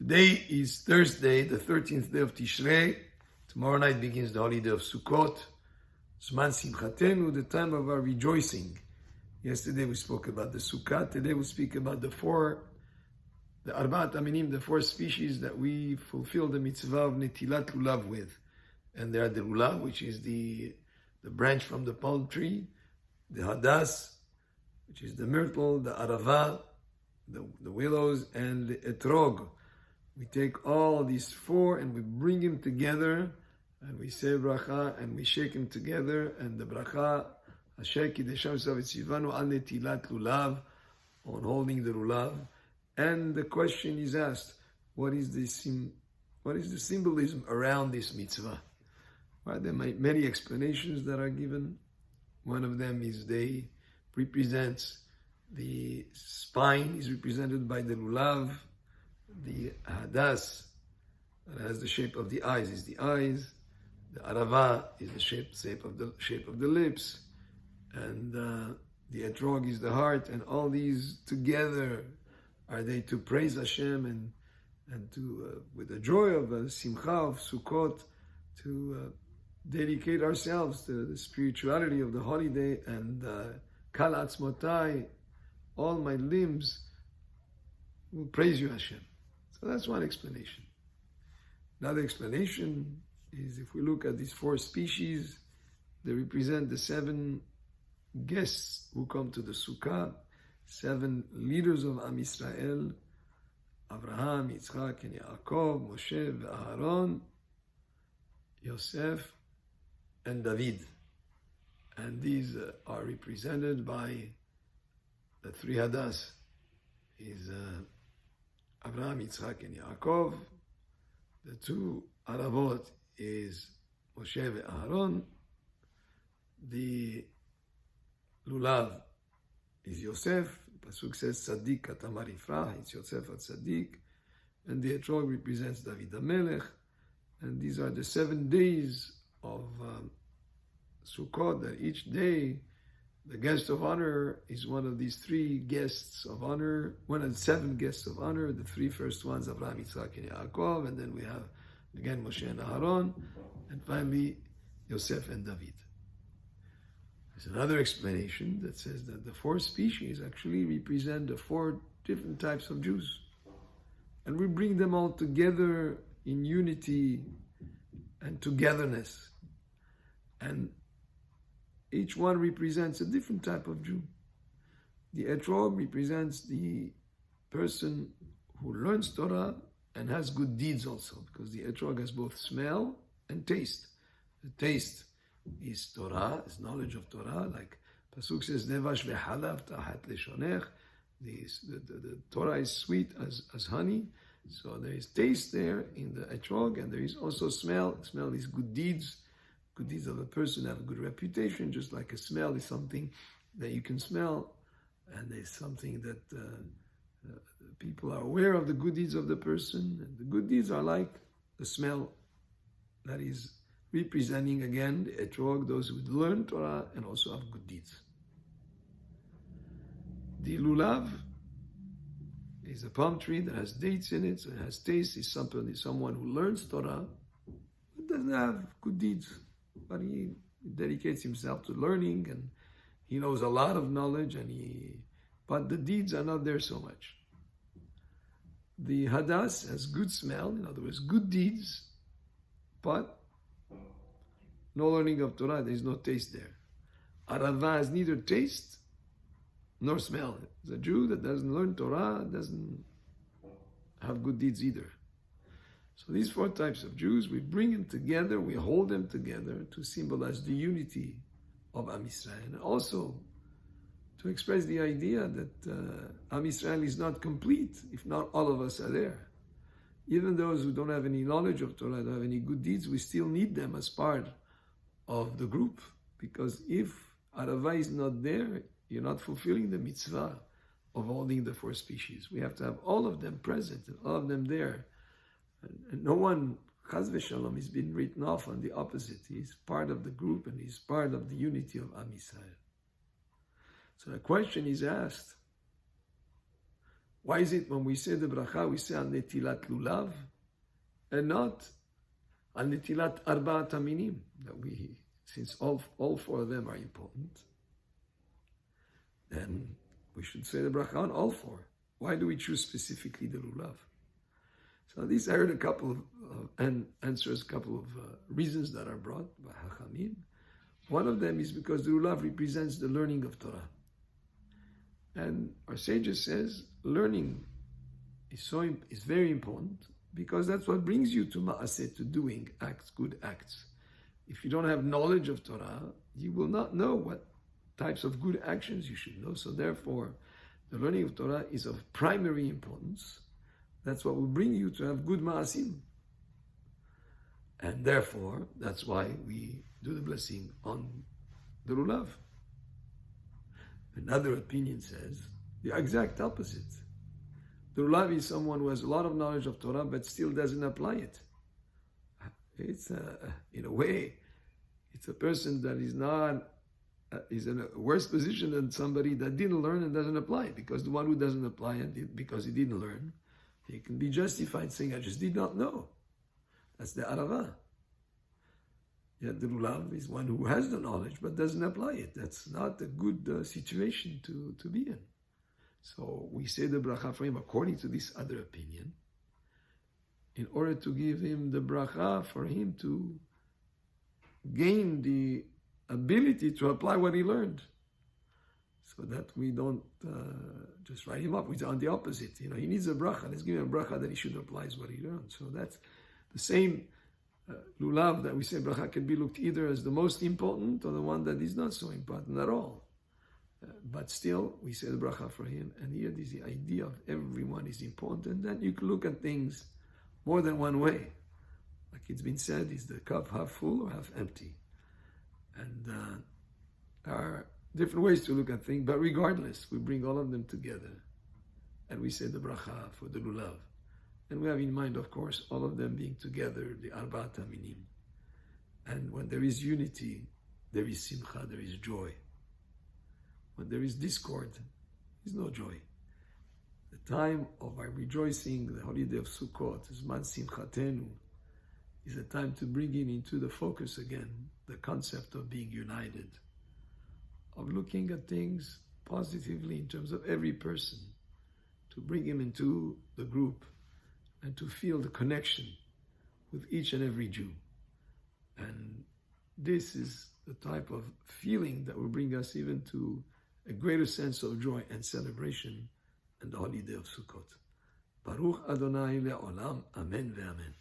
Today is Thursday, the 13th day of Tishrei. Tomorrow night begins the holiday of Sukkot. Zman Simchatenu, the time of our rejoicing. Yesterday we spoke about the Sukkah. Today we speak about the Arbaat Aminim, the four species that we fulfill the mitzvah of Netilat Lulav with. And they are the Lulav, which is the branch from the palm tree, the Hadas, which is the myrtle, the Arava, the willows, and the Etrog. We take all these four and we bring them together and we say bracha and we shake them together, and the bracha Asher Kidesham Savitzivanu Al Netilat Lulav, on holding the Lulav. And the question is asked, what is the symbolism around this mitzvah? Well, there are many explanations that are given. One of them is the spine is represented by the Lulav. The Hadas, that has the shape of the eyes, is the eyes. The Arava is the shape of the lips, and the Etrog is the heart. And all these together are they to praise Hashem and to with the joy of Simcha of Sukkot, to dedicate ourselves to the spirituality of the holiday. And Kal Atzmotai, all my limbs will praise you, Hashem. So that's one explanation. Another explanation is, if we look at these four species, they represent the 7 guests who come to the Sukkah, 7 leaders of Am Yisrael: Abraham, Yitzchak, and Yaakov, Moshe, Aaron, Yosef, and David. And these are represented by the 3 Hadas. Is Abraham, Yitzchak, and Yaakov. The 2 Aravot is Moshe and Aaron. The Lulav is Yosef. Pasuk says Tzaddik Katamar Ifrah. It's Yosef at Tzaddik. And the Etrog represents David HaMelech. And these are the 7 days of Sukkot, that each day the guest of honor is one of these 3 guests of honor, one of the 7 guests of honor. The 3 first ones, Abraham, Yitzchak, and Yaakov, and then we have again Moshe and Aaron, and finally Yosef and David. There's another explanation that says that the 4 species actually represent the 4 different types of Jews, and we bring them all together in unity and togetherness, and each one represents a different type of Jew. The Etrog represents the person who learns Torah and has good deeds also, because the Etrog has both smell and taste. The taste is Torah, is knowledge of Torah, like Pasuk says, Nevash v'halav tahat leshonech. The Torah is sweet as honey, so there is taste there in the Etrog, and there is also smell. Smell is good deeds. Good deeds of a person have a good reputation, just like a smell is something that you can smell, and there's something that people are aware of the good deeds of the person, and the good deeds are like the smell that is representing, again, the Etrog, those who learn Torah and also have good deeds. The Lulav is a palm tree that has dates in it, so it has taste. Is someone who learns Torah but doesn't have good deeds, but he dedicates himself to learning, and he knows a lot of knowledge, but the deeds are not there so much. The Hadas has good smell, in other words, good deeds, but no learning of Torah, there is no taste there. Arava has neither taste nor smell. It's a Jew that doesn't learn Torah, doesn't have good deeds either. So these 4 types of Jews, we bring them together, we hold them together to symbolize the unity of Am Yisrael, and also to express the idea that Am Yisrael is not complete if not all of us are there. Even those who don't have any knowledge of Torah, don't have any good deeds, we still need them as part of the group, because if Arava is not there, you're not fulfilling the mitzvah of holding the 4 species. We have to have all of them present and all of them there. And no one, Chaz v'Shalom, is being written off. On the opposite. He's part of the group and he's part of the unity of Am Yisrael. So the question is asked, Why is it when we say the bracha, we say al netilat lulav, and not al netilat arba'at haminim? That since all four of them are important, then we should say the bracha on all four. Why do we choose specifically the lulav? So these I heard a couple of answers, a couple of reasons that are brought by Hachamim. One of them is because the lulav represents the learning of Torah. And our sages says learning is very important because that's what brings you to ma'aseh, to doing acts, good acts. If you don't have knowledge of Torah, you will not know what types of good actions you should know. So therefore, the learning of Torah is of primary importance. That's what will bring you to have good ma'asim. And therefore, that's why we do the blessing on the Lulav. Another opinion says the exact opposite. The Lulav is someone who has a lot of knowledge of Torah but still doesn't apply it. It's in a way, it's a person that is in a worse position than somebody that didn't learn and doesn't apply it. Because the one who doesn't apply it because he didn't learn, he can be justified saying, I just did not know. That's the arava. Yet the Lulav is one who has the knowledge but doesn't apply it. That's not a good situation to be in. So we say the bracha for him according to this other opinion, in order to give him the bracha for him to gain the ability to apply what he learned. So that we don't just write him up. We're on the opposite. He needs a bracha. Let's give him a bracha that he should apply what he learned. So that's the same lulav that we say bracha can be looked either as the most important or the one that is not so important at all. But still, we say the bracha for him. And here is the idea of everyone is important. And then you can look at things more than one way. Like it's been said, is the cup half full or half empty? And there are different ways to look at things, but regardless, we bring all of them together and we say the bracha for the lulav. And we have in mind, of course, all of them being together, the arba'at haminim. And when there is unity, there is simcha, there is joy. When there is discord, there is no joy. The time of our rejoicing, the holiday of Sukkot, Zman Simchatenu, is a time to bring in into the focus again the concept of being united, of looking at things positively in terms of every person, to bring him into the group and to feel the connection with each and every Jew. And this is the type of feeling that will bring us even to a greater sense of joy and celebration in the holiday of Sukkot. Baruch Adonai le'olam, amen ve'amen.